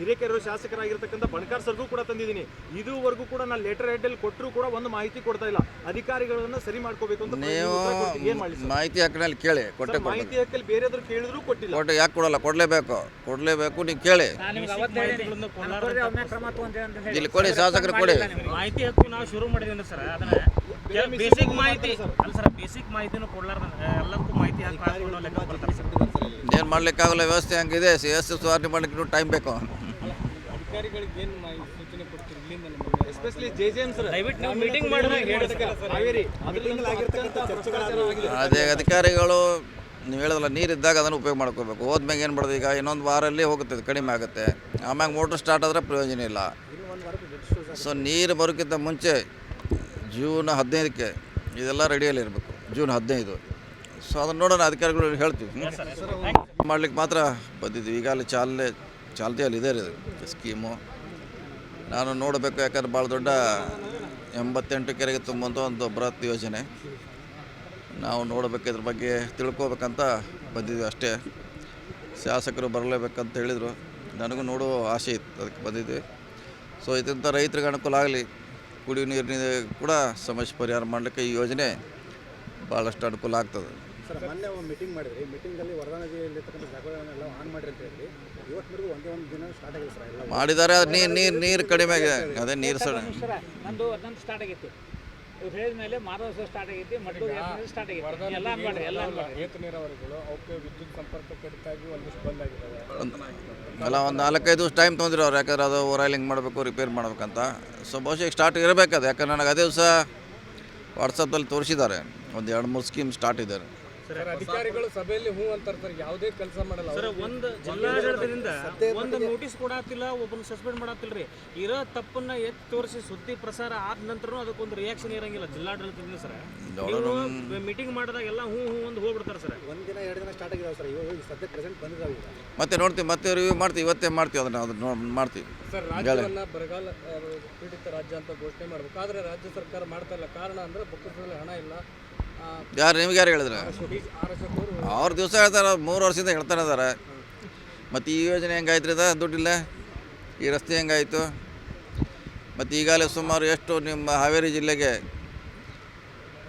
ಹಿರೇಕೆರೂರು ಶಾಸಕರಾಗಿರ್ತಕ್ಕಂಥ ಬಣಕಾರ್ ಸರ್ಗೂ ಕೂಡ ತಂದಿದ್ದೀನಿ. ಇದುವರೆಗೂ ಕೂಡ ನಾನು ಲೆಟರ್ ಹೆಡ್ಡಲ್ಲಿ ಕೊಟ್ಟರು ಕೂಡ ಒಂದು ಮಾಹಿತಿ ಕೊಡ್ತಾ ಇಲ್ಲ. ಅಧಿಕಾರಿಗಳನ್ನ ಸರಿ ಮಾಡ್ಕೋಬೇಕು ಅಂತ ನೀವು ಏನ್ ಮಾಡಿ ಮಾಹಿತಿ ಹಾಕಿನಲ್ಲಿ ಕೇಳಿ ಕೊಟ್ಟೆ ಮಾಹಿತಿ ಹಾಕಲ್ಲಿ ಬೇರೆದ್ರು ಕೇಳಿದ್ರು ಕೊಟ್ಟಿಲ್ಲ. ಕೊಟ್ಟೆ ಯಾಕೆ ಕೊಡಲ್ಲ? ಕೊಡಲೇಬೇಕು ನೀವು ಕೇಳಿ. ಇಲ್ಲಿ ಕೊಡಿ, ಶಾಸಕರು ಕೊಡಿ ಮಾಹಿತಿ ಹಕ್ಕು ನಾವು ಶುರು ಮಾಡಿದ್ವಿ ಸರ್. ಅದನ್ನ ಬೇಸಿಕ್ ಮಾಹಿತಿ ಅಲ್ಲ ಸರ್, ಬೇಸಿಕ್ ಮಾಹಿತಿನೂ ಕೊಡ್ಲಾರ್ದ ಎಲ್ಲದಕ್ಕೂ ಮಾಹಿತಿ ಹಾಕೊಂಡು ಲೆಕ್ಕ ಬರ್ತಾರೆ ಸರ್. ಏನು ಮಾಡ್ಲಿಕ್ಕಾಗಲ್ಲ, ವ್ಯವಸ್ಥೆ ಹಂಗಿದೆ. ಸುಧಾರಣೆ ಮಾಡ್ಲಿಕ್ಕೆ ಟೈಮ್ ಬೇಕು. ಅಧಿಕಾರಿಗಳಿಗೆ ಏನು ಸೂಚನೆ ಕೊಡ್ತೀರಿ ಇಲ್ಲಿಂದ? ಎಸ್ಪೆಷಲಿ JJM ಸರ್, ದಯವಿಟ್ಟು ನೀವು ಮೀಟಿಂಗ್ ಮಾಡಿದ್ರೆ ಅದೇ ಅಧಿಕಾರಿಗಳು ನೀವು ಹೇಳಿದ್ರಲ್ಲ, ನೀರಿದ್ದಾಗ ಅದನ್ನು ಉಪಯೋಗ ಮಾಡ್ಕೋಬೇಕು. ಹೋದ್ಮ್ಯಾಗ ಏನು ಮಾಡೋದು, ಈಗ ಇನ್ನೊಂದು ವಾರಲ್ಲಿ ಹೋಗುತ್ತೆ, ಕಡಿಮೆ ಆಗುತ್ತೆ. ಆಮ್ಯಾಗ ಮೋಟ್ರ್ ಸ್ಟಾರ್ಟ್ ಆದರೆ ಪ್ರಯೋಜನ ಇಲ್ಲ. ಸೊ ನೀರು ಬರೋಕ್ಕಿಂತ ಮುಂಚೆ ಜೂನ್ 15ಕ್ಕೆ ಇದೆಲ್ಲ ರೆಡಿಯಲ್ಲಿ ಇರಬೇಕು. ಜೂನ್ 15. ಸೊ ಅದನ್ನು ನೋಡೋಣ, ಅಧಿಕಾರಿಗಳು ಹೇಳ್ತೀವಿ ಮಾಡ್ಲಿಕ್ಕೆ ಮಾತ್ರ ಬಂದಿದ್ವಿ. ಈಗಾಗಲೇ ಚಾಲ್ತಿಯಲ್ಲಿ ಇದೆ ಇದು ಸ್ಕೀಮು. ನಾನು ನೋಡಬೇಕು, ಯಾಕಂದ್ರೆ ಭಾಳ ದೊಡ್ಡ 88 ಕೆರೆಗೆ ತುಂಬುವಂಥ ಒಂದು ಬೃಹತ್ ಯೋಜನೆ. ನಾವು ನೋಡಬೇಕು, ಇದ್ರ ಬಗ್ಗೆ ತಿಳ್ಕೊಬೇಕಂತ ಬಂದಿದ್ವಿ ಅಷ್ಟೇ. ಶಾಸಕರು ಬರಲೇಬೇಕಂತ ಹೇಳಿದರು, ನನಗೂ ನೋಡೋ ಆಸೆ ಇತ್ತು, ಅದಕ್ಕೆ ಬಂದಿದ್ವಿ. ಸೊ ಇದರಿಂದ ರೈತರಿಗೆ ಅನುಕೂಲ ಆಗಲಿ, ಕುಡಿಯುವ ನೀರಿನ ಕೂಡ ಸಮಸ್ಯೆ ಪರಿಹಾರ ಮಾಡಲಿಕ್ಕೆ ಈ ಯೋಜನೆ ಭಾಳಷ್ಟು ಅನುಕೂಲ ಆಗ್ತದೆ. ಸರ್, ಮೊನ್ನೆ ಒಂದು ಮೀಟಿಂಗ್ ಮಾಡಿದ್ರಿ. ಮೀಟಿಂಗಲ್ಲಿ ವರದಾ ನದಿಯಲ್ಲಿರ್ತಕ್ಕಂಥ ಜಾಗಗಳನ್ನೆಲ್ಲ ಆನ್ ಮಾಡಿರಿ ಅಂತ ಹೇಳಿ ಇವತ್ತಿನವರೆಗೂ ಒಂದೇ ಒಂದು ದಿನ ಸ್ಟಾರ್ಟ್ ಆಗಿದೆ ಸರ್. ಎಲ್ಲ ಮಾಡಿದ್ದಾರೆ. ನೀರು ಕಡಿಮೆ ಆಗಿದೆ. ಅದೇ ನೀರು ಸರ್ ನಂದು ಅದಂತ ಸ್ಟಾರ್ಟ್ ಆಗೈತಿ. ಇವ್ರು ಹೇಳಿದ ಮೇಲೆ ಮಾಧವೋತ್ಸವ ಸ್ಟಾರ್ಟ್ ಆಗೈತಿ, ಮಟ್ಟು ಸ್ಟಾರ್ಟ್ ಆಗೈತಿ. ಎಲ್ಲ ಅನ್ಬೇಡ್ರಿ, ಎಲ್ಲ ಏತ ನೀರಾವರಿಗಳು ಅವಕ್ಕೆ ವಿದ್ಯುತ್ ಸಂಪರ್ಕ ಕಡಿತಾಗಿ ಒಂದಿಷ್ಟು ಬಂದ್ ಆಗಿದ್ದಾವೆ. ಅಲ್ಲ, ಒಂದು 4-5 ದಿವಸ ಟೈಮ್ ತೊಗೊಂಡ್ರಿ ಅವ್ರು, ಯಾಕಂದ್ರೆ ಅದು ಓರೈಲಿಂಗ್ ಮಾಡಬೇಕು, ರಿಪೇರ್ ಮಾಡ್ಬೇಕಂತ. ಸೊ ಬಹುಶಃ ಸ್ಟಾರ್ಟ್ ಇರಬೇಕದು, ಯಾಕಂದ್ರೆ ನನಗೆ ಅದೇ ದಿವಸ ವಾಟ್ಸಪ್ಪಲ್ಲಿ ತೋರಿಸಿದ್ದಾರೆ, ಒಂದು 2-3 ಸ್ಕೀಮ್ ಸ್ಟಾರ್ಟ್ ಇದ್ದಾರೆ. ಅಧಿಕಾರಿಗಳು ಸಭೆಯಲ್ಲಿ ಹೂ ಅಂತಾರೆ, ಯಾವುದೇ ಕೆಲಸ ಮಾಡಲ್ಲ ಸರ್. ಒಂದು ಜಿಲ್ಲಾಡಳಿತದಿಂದ ಒಂದು ನೋಟಿಸ್ ಕೊಡತ್ತಿಲ್ಲ, ಒಬ್ಬನ ಸಸ್ಪೆಂಡ್ ಮಾಡತ್ತಿಲ್ರಿ. ಇರೋ ತಪ್ಪನ್ನ ಎತ್ತಿ ತೋರಿಸಿ ಸುದ್ದಿ ಪ್ರಸಾರ ಆದ ನಂತರ ಅದಕ್ಕೊಂದು ರಿಯಾಕ್ಷನ್ ಇರಂಗಿಲ್ಲ ಜಿಲ್ಲಾಡಳಿತದಿಂದ ಸರ್. ಮೀಟಿಂಗ್ ಮಾಡಿದಾಗ ಎಲ್ಲ ಹೂ ಒಂದು ಹೋಗ್ಬಿಡ್ತಾರೆ ಸರ್. ಒಂದಿನ 2 ದಿನ ಸ್ಟಾರ್ಟ್ ಆಗಿದಾವೆ ಸರ್. ಇವಾಗ ಸದ್ಯ ಪ್ರೆಸೆಂಟ್ ಬಂದಿದ್ದಾವೆ. ಮತ್ತೆ ನೋಡ್ತೀವಿ, ಮತ್ತೆ ರಿವ್ಯೂ ಮಾಡ್ತೀವಿ, ಇವತ್ತೇ ಮಾಡ್ತೀವಿ ಅದನ್ನು ಮಾಡ್ತೀವಿ. ಸರ್, ರಾಜ್ಯವನ್ನ ಬರಗಾಲ ಪೀಡಿತ ರಾಜ್ಯ ಅಂತ ಘೋಷಣೆ ಮಾಡಬೇಕು, ಆದರೆ ರಾಜ್ಯ ಸರ್ಕಾರ ಮಾಡ್ತಾ ಇಲ್ಲ. ಕಾರಣ ಅಂದರೆ ಬೊಕ್ಕಸದಲ್ಲಿ ಹಣ ಇಲ್ಲ. ನಿಮ್ಗೆ ಯಾರು ಹೇಳಿದ್ರೆ? ಅವ್ರ ದಿವಸ ಹೇಳ್ತಾರೆ, 3 ವರ್ಷದಿಂದ ಹೇಳ್ತಾನೆ ಇದ್ದಾರೆ. ಮತ್ತು ಈ ಯೋಜನೆ ಹೆಂಗಾಯ್ತು ರೀ, ದುಡ್ಡಿಲ್ಲ. ಈ ರಸ್ತೆ ಹೆಂಗಾಯಿತು? ಮತ್ತು ಈಗಾಗಲೇ ಸುಮಾರು ಎಷ್ಟು ನಿಮ್ಮ ಹಾವೇರಿ ಜಿಲ್ಲೆಗೆ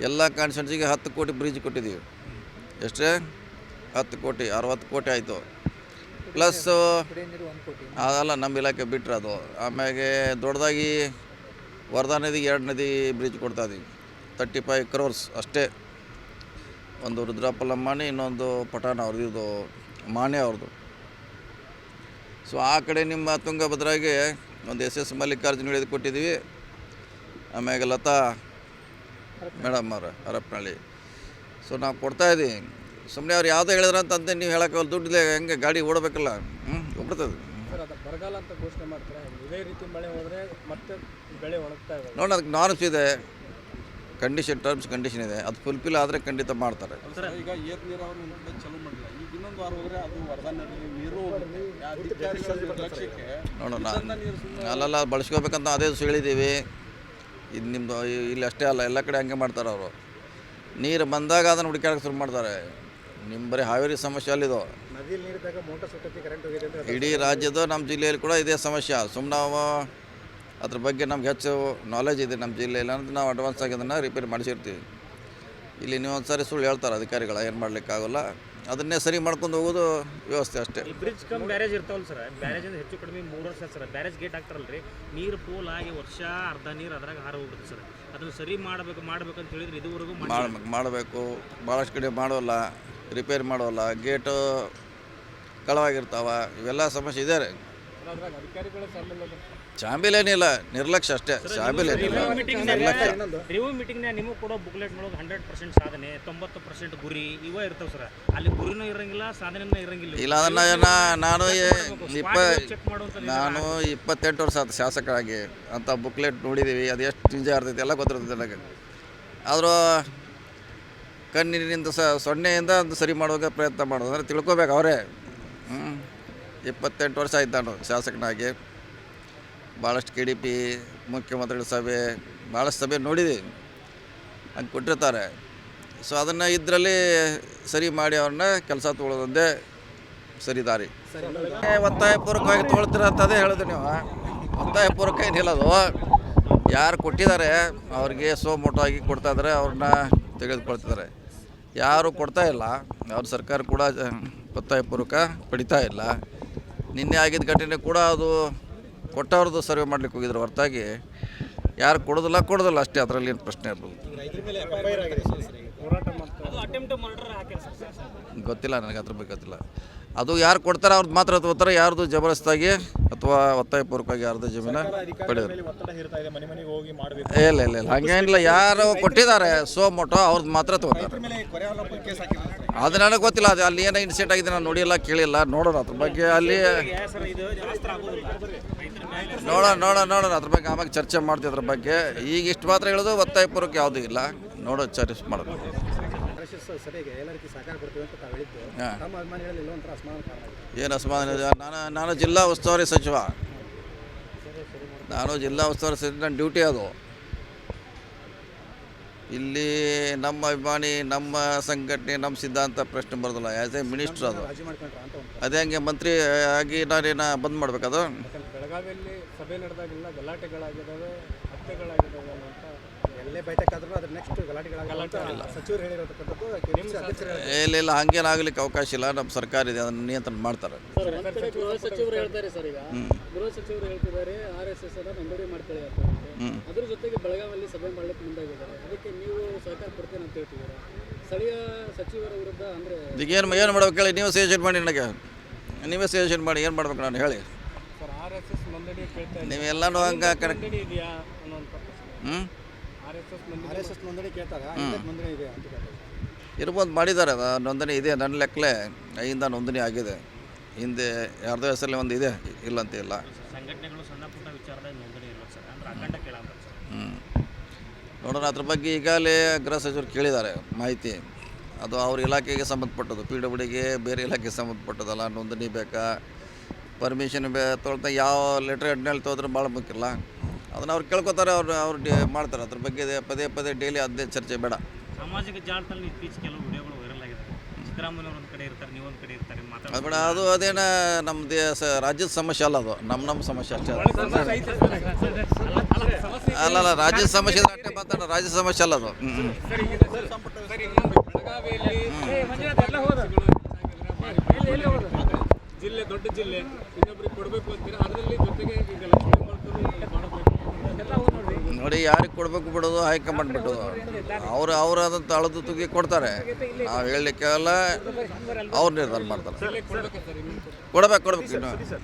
ಎಲ್ಲ ಕಾನ್ಸ್ಟಿಟ್ಯೂನ್ಸಿಗೆ 10 ಕೋಟಿ ಬ್ರಿಡ್ಜ್ ಕೊಟ್ಟಿದ್ದೀವಿ. ಎಷ್ಟೇ? 10 ಕೋಟಿ, 60 ಕೋಟಿ ಆಯಿತು. ಪ್ಲಸ್ ಅದಲ್ಲ ನಮ್ಮ ಇಲಾಖೆ ಬಿಟ್ಟರೆ ಅದು. ಆಮ್ಯಾಗೆ ದೊಡ್ಡದಾಗಿ ವರದಾ ನದಿಗೆ 2 ನದಿ ಬ್ರಿಡ್ಜ್ ಕೊಡ್ತಾಯಿದ್ದೀವಿ, 35 crores ಅಷ್ಟೇ. ಒಂದು ರುದ್ರಪ್ಪ ಲಂಬಾಣಿ, ಇನ್ನೊಂದು ಪಠಾಣ ಅವ್ರದ್ದು, ಇದು ಮಾನ್ಯ ಅವ್ರದ್ದು. ಸೊ ಆ ಕಡೆ ನಿಮ್ಮ ತುಂಗಭದ್ರಾಗೆ ಒಂದು SS ಮಲ್ಲಿಕಾರ್ಜುನ ಹಿಡಿದು ಕೊಟ್ಟಿದ್ದೀವಿ. ಆಮ್ಯಾಗೆ ಲತಾ ಮೇಡಮ್ ಅವ್ರ ಹರಪನಹಳ್ಳಿ. ಸೊ ನಾವು ಕೊಡ್ತಾಯಿದ್ದೀವಿ. ಸುಮ್ಮನೆ ಅವ್ರು ಯಾವುದೋ ಹೇಳಿದ್ರಂತಂತೆ ನೀವು ಹೇಳೋಕ್ಕಲ್ಲ, ದುಡ್ಡಿಲ್ಲ, ಹೆಂಗೆ ಗಾಡಿ ಓಡಬೇಕಲ್ಲ, ಹೋಗ್ಬಿಡ್ತದೆ. ಬರಗಾಲ ಅಂತ ಘೋಷಣೆ ಮಾಡ್ತಾರೆ, ಇದೇ ರೀತಿ ಮಳೆ ಹೋದರೆ ಮತ್ತೆ ಬೆಳೆ ಒಣಗ್ತಾ ಇದೆ. ನೋಡಿ, ಅದಕ್ಕೆ ನಾರ್ಮ್ಸ್ ಇದೆ, ಟರ್ಮ್ಸ್ ಕಂಡೀಷನ್ ಇದೆ. ಅದು ಫುಲ್ಫಿಲ್ ಆದರೆ ಖಂಡಿತ ಮಾಡ್ತಾರೆ. ಈಗ ಏತ ನೀರಾವರಿ ಚಲೋ ಮಾಡಿಲ್ಲ, ಈಗ ಇನ್ನೊಂದು ವಾರ ಹೋದರೆ ಅದು ವರದಾ ನದಿ ನೀರು ನೋಡೋಣ. ಅಲ್ಲೆಲ್ಲ ಬಳಸ್ಕೋಬೇಕಂತ ಅದೇ ದಿವಸ ಹೇಳಿದ್ದೀವಿ. ಇದು ನಿಮ್ಮದು ಇಲ್ಲಿ ಅಷ್ಟೇ ಅಲ್ಲ, ಎಲ್ಲ ಕಡೆ ಹಂಗೆ ಮಾಡ್ತಾರೆ ಅವರು. ನೀರು ಬಂದಾಗ ಅದನ್ನು ಹುಡುಕಾಡಕ್ಕೆ ಶುರು ಮಾಡ್ತಾರೆ. ನಿಮ್ಮ ಬರೀ ಹಾವೇರಿ ಸಮಸ್ಯೆ ಅಲ್ಲಿದು. ಇಡೀ ರಾಜ್ಯದ ನಮ್ಮ ಜಿಲ್ಲೆಯಲ್ಲಿ ಕೂಡ ಇದೇ ಸಮಸ್ಯೆ. ಸುಮ್ಮನೆ ನಾವು ಅದ್ರ ಬಗ್ಗೆ ನಮ್ಗೆ ಹೆಚ್ಚು ನಾಲೆಜ್ ಇದೆ ನಮ್ಮ ಜಿಲ್ಲೆಯಲ್ಲಿ ಅಂತ ನಾವು ಅಡ್ವಾನ್ಸ್ ಆಗಿ ಅದನ್ನು ರಿಪೇರ್ ಮಾಡಿಸಿರ್ತೀವಿ. ಇಲ್ಲಿ ನೀವು ಒಂದು ಸಾರಿ ಸುಳ್ಳು ಹೇಳ್ತಾರೆ ಅಧಿಕಾರಿಗಳು, ಏನು ಮಾಡಲಿಕ್ಕಾಗಲ್ಲ. ಅದನ್ನೇ ಸರಿ ಮಾಡ್ಕೊಂಡು ಹೋಗೋದು ವ್ಯವಸ್ಥೆ ಅಷ್ಟೇ. ಬ್ರಿಡ್ಜ್ ಕಮ್ ಬ್ಯಾರೇಜ್ ಇರ್ತಾವಲ್ಲ ಸರ್, ಬ್ಯಾರೇಜಿಂದ ಹೆಚ್ಚು ಕಡಿಮೆ 3 ವರ್ಷ ಸರ್. ಬ್ಯಾರೇಜ್ ಗೇಟ್ ಹಾಕ್ತಾರಲ್ಲ ರೀ, ನೀರು ಪೋಲ್ ಆಗಿ ವರ್ಷ ಅರ್ಧ ನೀರು ಅದ್ರಾಗ ಹಾರ ಹೋಗ್ಬಿಡುತ್ತೆ ಸರ್. ಅದನ್ನು ಸರಿ ಮಾಡಬೇಕಂತ ಹೇಳಿದ್ರೆ ಇದುವರೆಗೂ ಮಾಡಬೇಕು. ಭಾಳಷ್ಟು ಕಡೆ ಮಾಡೋಲ್ಲ, ರಿಪೇರ್ ಮಾಡೋಲ್ಲ, ಗೇಟು ಕಳವಾಗಿರ್ತಾವ, ಇವೆಲ್ಲ ಸಮಸ್ಯೆ ಇದೆ ರೀ. ಶಾಂಬಿಲೇನಿಲ್ಲ, ನಿರ್ಲಕ್ಷ್ಯ ಅಷ್ಟೇ. ಶಾಂಬಿಲೇನಿಲ್ಲ, ರಿವ್ಯೂ ಮೀಟಿಂಗ್ನಾಗ ನಿಮಗೆ ಕೊಡೋ ಬುಕ್ಲೆಟ್ನೊಳಗೆ 100% ಸಾಧನೆ, 90% ಗುರಿ ಇವ ಇರ್ತಾವೆ ಸರ್. ಅಲ್ಲಿ ಗುರಿನೂ ಇರಂಗಿಲ್ಲ, ಸಾಧನೆನೂ ಇರಂಗಿಲ್ಲ. ಇಲ್ಲ, ಅದನ್ನು ನಾನು 28 ವರ್ಷ ಆಯ್ತು ಶಾಸಕರಾಗಿ. ಅಂತ ಬುಕ್ಲೆಟ್ ನೋಡಿದ್ದೀವಿ, ಅದು ಎಷ್ಟು ನಿಜ ಇರ್ತೈತಿ ಎಲ್ಲ ಗೊತ್ತಿರ್ತೈತೆ ನನಗೆ. ಆದರೂ ಕಣ್ಣಿನಿಂದ ಸೊನ್ನೆಯಿಂದ ಅದು ಸರಿ ಮಾಡುವಾಗ ಪ್ರಯತ್ನ ಮಾಡೋದು ಅಂದರೆ ತಿಳ್ಕೊಬೇಕು ಅವರೇ. 28 ವರ್ಷ ಆಯ್ತು ನಾನು ಶಾಸಕನಾಗಿ. ಭಾಳಷ್ಟು KDP, ಮುಖ್ಯಮಂತ್ರಿಗಳ ಸಭೆ, ಭಾಳಷ್ಟು ಸಭೆ ನೋಡಿದ್ದೀವಿ, ಹಂಗೆ ಕೊಟ್ಟಿರ್ತಾರೆ. ಸೊ ಅದನ್ನು ಇದರಲ್ಲಿ ಸರಿ ಮಾಡಿ ಅವ್ರನ್ನ ಕೆಲಸ ತೊಗೊಳೋದೊಂದೇ ಸರಿ ದಾರಿ. ಒತ್ತಾಯಪೂರ್ವಕವಾಗಿ ತೊಗೊಳ್ತೀರ ಅಂತ ಅದೇ ಹೇಳಿದ್ರು ನೀವು. ಒತ್ತಾಯಪೂರ್ವಕ ಏನಿಲ್ಲ ಅದು, ಯಾರು ಕೊಟ್ಟಿದ್ದಾರೆ ಅವ್ರಿಗೆ ಸೋಮೋಟವಾಗಿ ಕೊಡ್ತಾ ಇದ್ದಾರೆ, ಅವ್ರನ್ನ ತೆಗೆದುಕೊಳ್ತಿದ್ದಾರೆ. ಯಾರು ಕೊಡ್ತಾ ಇಲ್ಲ, ಅವ್ರ ಸರ್ಕಾರ ಕೂಡ ಒತ್ತಾಯಪೂರ್ವಕ ಪಡಿತಾ ಇಲ್ಲ. ನಿನ್ನೆ ಆಗಿದ್ದ ಘಟನೆ ಕೂಡ ಅದು ಕೊಟ್ಟವ್ರದ್ದು ಸರ್ವೆ ಮಾಡ್ಲಿಕ್ಕೆ ಹೋಗಿದ್ರು ಹೊರತಾಗಿ ಯಾರು ಕೊಡೋದಿಲ್ಲ ಅಷ್ಟೇ. ಅದರಲ್ಲಿ ಏನು ಪ್ರಶ್ನೆ ಇರ್ಬೋದು, ಗೊತ್ತಿಲ್ಲ ನನಗೆ, ಅದ್ರ ಬಗ್ಗೆ ಗೊತ್ತಿಲ್ಲ. ಅದು ಯಾರು ಕೊಡ್ತಾರೆ ಅವ್ರದ್ದು ಮಾತ್ರ ತಗೋತಾರೆ, ಯಾರ್ದು ಜಬರ್ದಸ್ತಾಗಿ ಅಥವಾ ಒತ್ತಾಯಪೂರ್ವಕವಾಗಿ ಯಾರ್ದು ಜಮೀನು ಪಡೆಯೋದು ಇಲ್ಲ ಹಾಗೇನಿಲ್ಲ. ಯಾರು ಕೊಟ್ಟಿದ್ದಾರೆ ಸೋಮೋಟೋ ಅವ್ರದ್ದು ಮಾತ್ರ ತಗೋತಾರೆ. ಅದು ನನಗೆ ಗೊತ್ತಿಲ್ಲ, ಅದು ಅಲ್ಲಿ ಏನೋ ಇನ್ಸಿಡೆಂಟ್ ಆಗಿದೆ, ನಾನು ನೋಡಿಲ್ಲ ಕೇಳಿಲ್ಲ, ನೋಡೋಣ ಅದ್ರ ಬಗ್ಗೆ. ಅಲ್ಲಿ ನೋಡೋಣ ಅದ್ರ ಬಗ್ಗೆ ಆಮೇಲೆ ಚರ್ಚೆ ಮಾಡ್ತೀವಿ ಅದ್ರ ಬಗ್ಗೆ. ಈಗ ಇಷ್ಟು ಮಾತ್ರ ಹೇಳೋದು, ಒತ್ತಾಯಪೂರ್ವಕ ಯಾವುದೂ ಇಲ್ಲ, ನೋಡೋದು ಚರ್ಚೆ ಮಾಡೋದು. ಸರಿಯಾಗಿ ಎಲ್ಲ ರೀತಿ ಸಹಕಾರ ಕೊಡ್ತೀವಿ ಅಂತ ತಾವು ಹೇಳಿದ್ದು, ನಮ್ಮ ಅಭಿಮಾನಿಗಳಲ್ಲಿ ಎಲ್ಲೋ ಒಂಥರ ಅಸಮಾಧಾನ ಕಾರಣ ಆಗಿದೆ. ಏನು ಅಸಮಾಧಾನ ಇದೆ? ನಾನು ಜಿಲ್ಲಾ ಉಸ್ತುವಾರಿ ಸಚಿವ, ನನ್ನ ಡ್ಯೂಟಿ ಅದು. ಇಲ್ಲಿ ನಮ್ಮ ಅಭಿಮಾನಿ, ನಮ್ಮ ಸಂಘಟನೆ, ನಮ್ಮ ಸಿದ್ಧಾಂತ ಪ್ರಶ್ನೆ ಬರೋದಿಲ್ಲ. ಆ್ಯಸ್ ಎ ಮಿನಿಸ್ಟ್ರ್ ಅದು. ರಾಜಿ ಮಾಡ್ಕೊಂಡ್ರ ಅಂತ ಒಂದು ಅದೇ ಹಂಗೆ ಮಂತ್ರಿ ಆಗಿ ನಾನೇನು ಬಂದ್ ಮಾಡ್ಬೇಕದು. ಬೆಳಗಾವಿಯಲ್ಲಿ ಸಭೆ ನಡೆದಾಗೆಲ್ಲ ಗಲಾಟೆಗಳಾಗಿದ್ದಾವೆ, ಹತ್ಯೆಗಳಾಗಿದ್ದಾವೆ ಅಂತ ಎಲ್ಲೇ ಬೈಠಕ್ಕಾದ್ರೂ ಅದ್ರ ನೆಕ್ಸ್ಟ್ ಗಲಾಟೆಗಳಾಗಲ್ಲ ಸಚಿವರು ಹೇಳಿರತಕ್ಕಂಥದ್ದು. ಇಲ್ಲ ಹಂಗೇನಾಗಲಿಕ್ಕೆ ಅವಕಾಶ ಇಲ್ಲ. ನಮ್ಮ ಸರ್ಕಾರ ಇದೆ, ಅದನ್ನು ನಿಯಂತ್ರಣ ಮಾಡ್ತಾರೆ. ಗೃಹ ಸಚಿವರು ಹೇಳ್ತಾರೆ ಸರ್, ಈಗ ಗೃಹ ಸಚಿವರು ಹೇಳ್ತಿದ್ದಾರೆ RSS ಅನ್ನ ನೋಂದಣಿ ಮಾಡ್ಕೊಳ್ಳಿ ಅಂತ. ಅದ್ರ ಜೊತೆಗೆ ಬೆಳಗಾವಿಯಲ್ಲಿ ಸಭೆ ಮಾಡ್ಲಿಕ್ಕೆ ಮುಂದಾಗಿದ್ದಾರೆ. ಅದಕ್ಕೆ ನೀವು ಸಹಕಾರ ಕೊಡ್ತೇನೆ ಅಂತ ಹೇಳ್ತಿದ್ದೀರಾ. ಸ್ಥಳೀಯ ಸಚಿವರ ವಿರುದ್ಧ ಅಂದರೆ ಈಗ ಏನು ಮಾಡ್ಬೇಕು ಹೇಳಿ, ನೀವೇ ಸಜೆಷನ್ ಮಾಡಿ, ನನಗೆ ನೀವೇ ಸಜೆಷನ್ ಮಾಡಿ ಏನು ಮಾಡ್ಬೇಕು ನಾನು ಹೇಳಿ. ಸರ್ RSS ನೋಂದಣಿ ಕೇಳ್ತಾ ನೀವೆಲ್ಲನೂ ಹಂಗೆ ಕರೆಕ್ಟ್. ಇದೆಯಾ ಅನ್ನೋಂಥ RSS ನೋಂದಣಿ ಕೇಳ್ತಾರೆ, ನೋಂದಣಿ ಇದೆ ಅಂತ ಕೇಳ್ತಾರೆ. ಇರ್ಬೋದು, ಮಾಡಿದ್ದಾರೆ, ನೋಂದಣಿ ಇದೆ. ನನ್ನ ಲೆಕ್ಕಲೆ ಐಯಿಂದ ನೋಂದಣಿ ಆಗಿದೆ. ಹಿಂದೆ ಯಾರ್ದೋ ಹೆಸರಲ್ಲಿ ಒಂದು ಇದೆ, ಇಲ್ಲಂತ ಇಲ್ಲ. ಸಂಘಟನೆಗಳು ಸಣ್ಣ ಪುಟ್ಟ ವಿಚಾರದಾಗ ನೋಂದಣಿ ಇರ್ಬೇಕು ಸರ್, ಅಂದ್ರೆ ಅಖಂಡ ಕೇಳಲ್ಲ ಸರ್. ನೋಡೋಣ, ಅದ್ರ ಬಗ್ಗೆ ಈಗಾಗಲೇ ಗೃಹ ಸಚಿವರು ಕೇಳಿದ್ದಾರೆ ಮಾಹಿತಿ. ಅದು ಅವ್ರ ಇಲಾಖೆಗೆ ಸಂಬಂಧಪಟ್ಟದ್ದು, PWDಗೆ ಬೇರೆ ಇಲಾಖೆಗೆ ಸಂಬಂಧಪಟ್ಟದಲ್ಲ. ನೋಂದಣಿ ಬೇಕಾ, ಪರ್ಮಿಷನ್ ತೊಗೊಳ್ತಾ ಯಾವ ಲೆಟ್ರ್ ಹೆಡ್ನಲ್ಲಿ ತೊಗೊಂಡ್ರೆ ಭಾಳ ಮುಖ್ಯ. ಅದನ್ನು ಅವ್ರು ಕೇಳ್ಕೊತಾರೆ, ಅವ್ರು ಮಾಡ್ತಾರೆ. ಅದ್ರ ಬಗ್ಗೆ ಪದೇ ಡೈಲಿ ಅದೇ ಚರ್ಚೆ ಬೇಡ. ಸಾಮಾಜಿಕ ಜಾಲತಾಣದಲ್ಲಿ ಇತ್ತೀಚೆಗೆ ಕೆಲವು ವಿಡಿಯೋಗಳು ವೈರಲ್ ಆಗಿದೆ. ಸಿದ್ದರಾಮಯ್ಯ ಒಂದು ಕಡೆ ಇರ್ತಾರೆ, ನೀವು ಒಂದು ಕಡೆ ಇರ್ತಾರೆ, ಅದು ಬೇಡ. ಅದೇನ ನಮ್ಮ ರಾಜ್ಯದ ಸಮಸ್ಯೆ ಅಲ್ಲ, ಅದು ನಮ್ಮ ಸಮಸ್ಯೆ ಅಷ್ಟೇ. ಅಲ್ಲ ರಾಜ್ಯದ ಸಮಸ್ಯೆ ಅಷ್ಟೇ ಮಾತಾಡ, ರಾಜ್ಯದ ಸಮಸ್ಯೆ ಅಲ್ಲ ಅದು. ಜಿಲ್ಲೆ ದೊಡ್ಡ ಜಿಲ್ಲೆ, ಇನ್ನೊಬ್ರಿಗೆ ಕೊಡಬೇಕು ಅಂತೀರ, ಅದರಲ್ಲಿ ಜೊತೆಗೆ ನೋಡಿ, ಯಾರಿಗೆ ಕೊಡಬೇಕು ಬಿಡೋದು ಹೈಕಮಾಂಡ್ ಬಿಟ್ಟೋದು. ಅವರು ಅದಂತ ಅಳದು ತುಗಿ ಕೊಡ್ತಾರೆ, ನಾವು ಹೇಳಲಿಕ್ಕೆಲ್ಲ ಅವ್ರು ನಿರ್ಧಾರ ಮಾಡ್ತಾರೆ. ಕೊಡಬೇಕು ಇನ್ನು